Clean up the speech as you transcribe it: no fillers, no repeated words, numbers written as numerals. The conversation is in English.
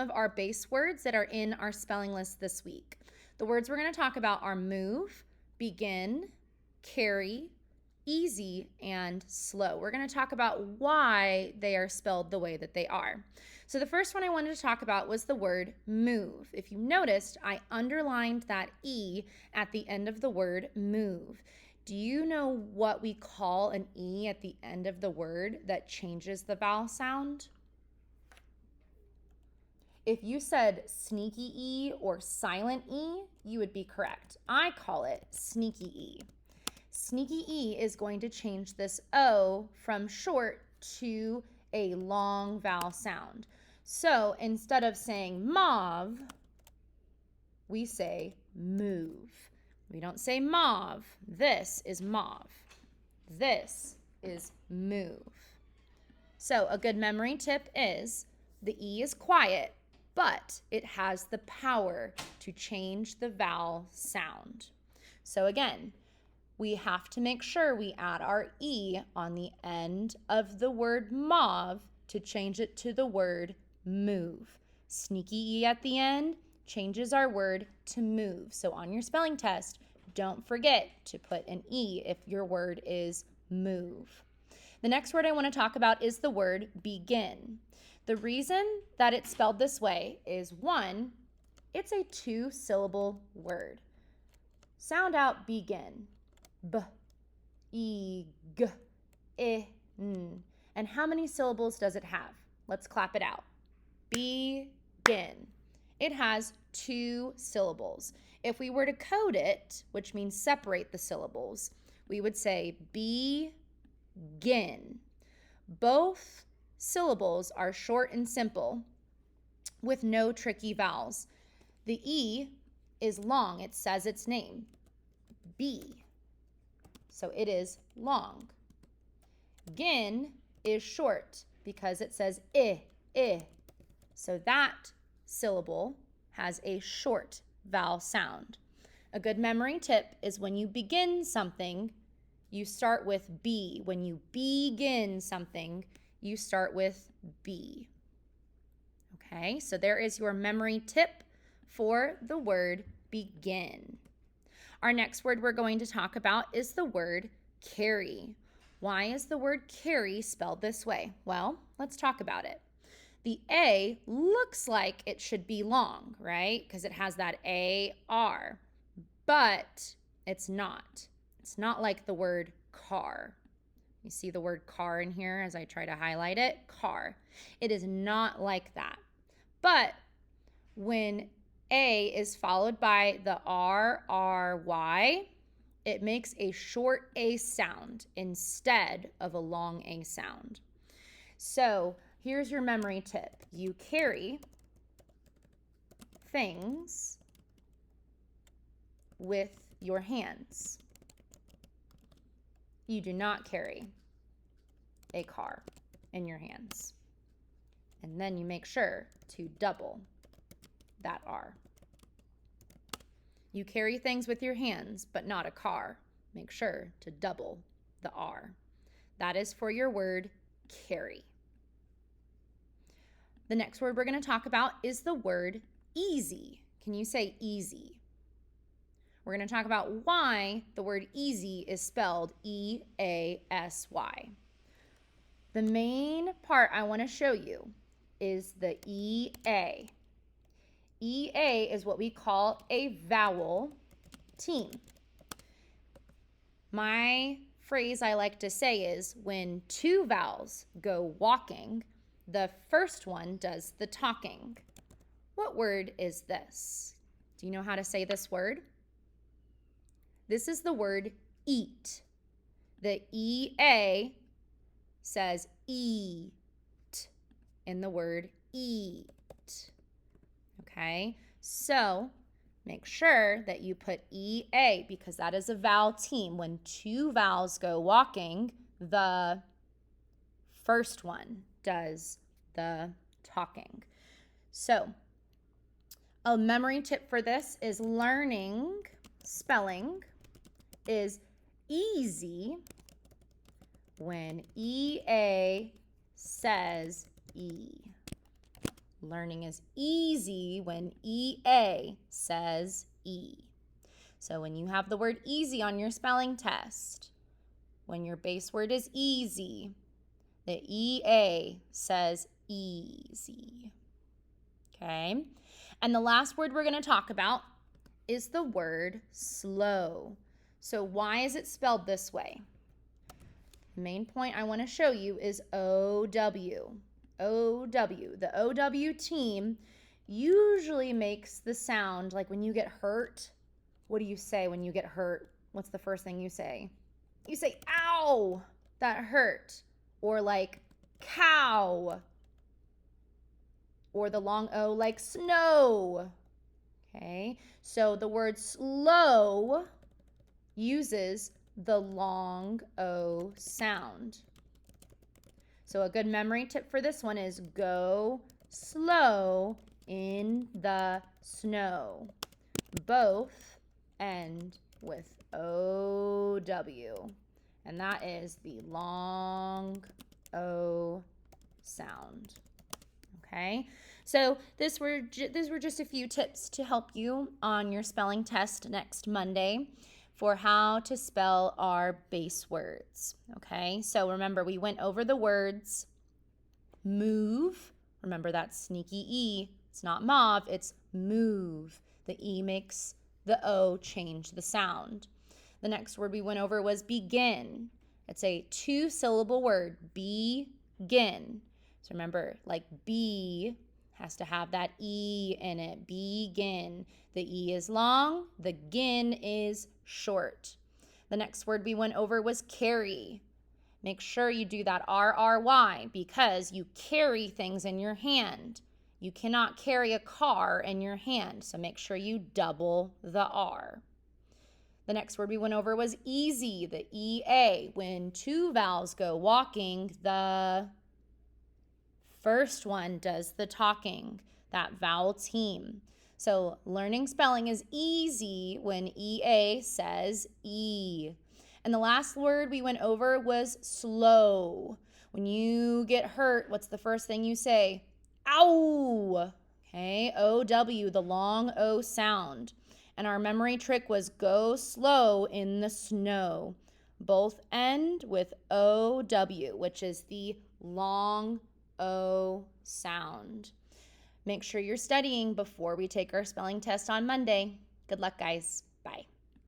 of our base words that are in our spelling list this week. The words we're going to talk about are move, begin, carry, easy, and slow. We're going to talk about why they are spelled the way that they are. So the first one I wanted to talk about was the word move. If you noticed, I underlined that E at the end of the word move. Do you know what we call an E at the end of the word that changes the vowel sound? If you said sneaky E or silent E, you would be correct. I call it sneaky E. Sneaky E is going to change this O from short to a long vowel sound. So instead of saying mauve, we say move. We don't say mauve. This is mauve. This is move. So a good memory tip is the E is quiet, but it has the power to change the vowel sound. So again, we have to make sure we add our E on the end of the word mauve to change it to the word move. Sneaky E at the end changes our word to move. So on your spelling test, don't forget to put an E if your word is move. The next word I want to talk about is the word begin. The reason that it's spelled this way is, one, it's a two-syllable word. Sound out begin. B, e, g, I, n. And how many syllables does it have? Let's clap it out. Begin. It has 2 syllables. If we were to code it, which means separate the syllables, we would say begin. Both syllables are short and simple with no tricky vowels. The E is long. It says its name. B. So it is long. Gin is short because it says I. So that syllable has a short vowel sound. A good memory tip is when you begin something, you start with B. When you begin something, you start with B. Okay, so there is your memory tip for the word begin. Our next word we're going to talk about is the word carry. Why is the word carry spelled this way? Well, let's talk about it. The A looks like it should be long, right? Because it has that A-R, but it's not. It's not like the word car. You see the word car in here as I try to highlight it? Car. It is not like that. But when A is followed by the R-R-Y, it makes a short A sound instead of a long A sound. So here's your memory tip. You carry things with your hands. You do not carry a car in your hands. And then you make sure to double that R. You carry things with your hands, but not a car. Make sure to double the R. That is for your word carry. The next word we're going to talk about is the word easy. Can you say easy? We're going to talk about why the word easy is spelled E-A-S-Y. The main part I want to show you is the E-A. E-A is what we call a vowel team. My phrase I like to say is when 2 vowels go walking, the first one does the talking. What word is this? Do you know how to say this word? This is the word eat. The E-A says eat in the word eat. Okay, so make sure that you put E-A because that is a vowel team. When 2 vowels go walking, the first one does the talking. So a memory tip for this is learning spelling is easy when E-A says E. Learning is easy when EA says E. So when you have the word easy on your spelling test, when your base word is easy, the EA says easy. Okay? And the last word we're going to talk about is the word slow. So why is it spelled this way? The main point I want to show you is OW. OW. The OW team usually makes the sound like when you get hurt. What do you say when you get hurt? What's the first thing you say? You say, ow, that hurt. Or like cow. Or the long O like snow. Okay, so the word slow uses the long O sound. So a good memory tip for this one is go slow in the snow. Both end with OW, and that is the long O sound. Okay, so these were just a few tips to help you on your spelling test next Monday for how to spell our base words. Okay, so remember we went over the words move. Remember that sneaky E. It's not mauve, it's move. The E makes the O change the sound. The next word we went over was begin. It's a 2-syllable word, begin. So remember, like B has to have that E in it. Begin. The E is long, the gin is short. The next word we went over was carry. Make sure you do that R-R-Y because you carry things in your hand. You cannot carry a car in your hand, so make sure you double the R. The next word we went over was easy, the E-A. When 2 vowels go walking, the first one does the talking, that vowel team. So learning spelling is easy when EA says E. And the last word we went over was slow. When you get hurt, what's the first thing you say? Ow! Okay, O-W, the long O sound. And our memory trick was go slow in the snow. Both end with O-W, which is the long O sound. Make sure you're studying before we take our spelling test on Monday. Good luck, guys. Bye.